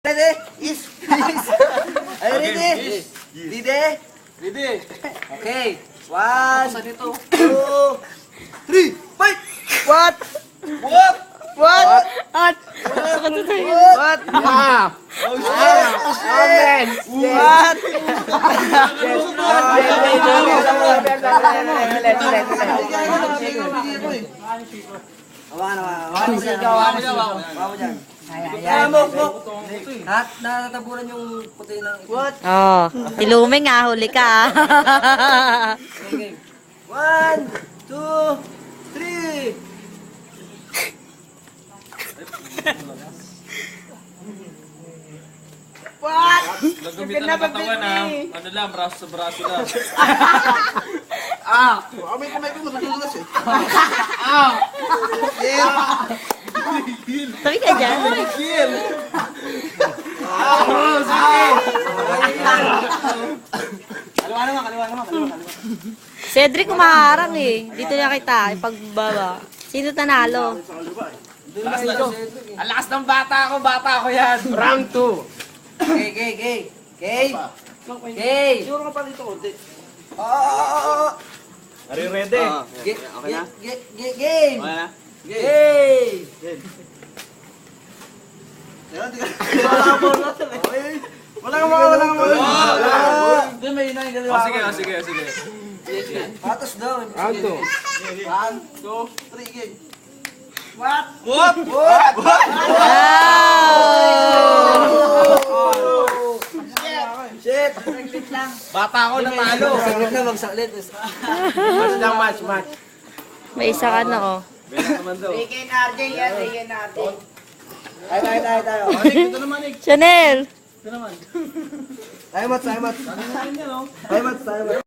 Ready? Is. Are you ready? Ready? Ready? Okay. 1, Saan ito? 2, 3, fight! What? What? What? What? At? What? Ah! Oh shit! What? At natatabunan yung puti ng what? Oh, tiluming ah, huli ka ah. Okay, 1, 2, 3. What? Nagamitan ng katawan ha. Ano lang, braso sa braso lang. May kamay ko matutulas eh. Sabi ka dyan. Kaliwa naman. Cedric umaharang eh. Dito niya kita, ipagbaba. Sino tanalo? Ang lakas ng bata ako yan. Round 2. Okay. Siguro ka pa dito konti. Are you ready? Okay na? Game! Okay na? Game! Wala ka Hindi, may inahin ka. Sige. Patos daw. Round 2. 1, 2, 3, game. Wow! Shit! Bata ako natalo. Saglit na, magsaklit. Match lang, match. May isa ka na oh. Tayo. Ito naman eh. Chanel! Tayo, Mats.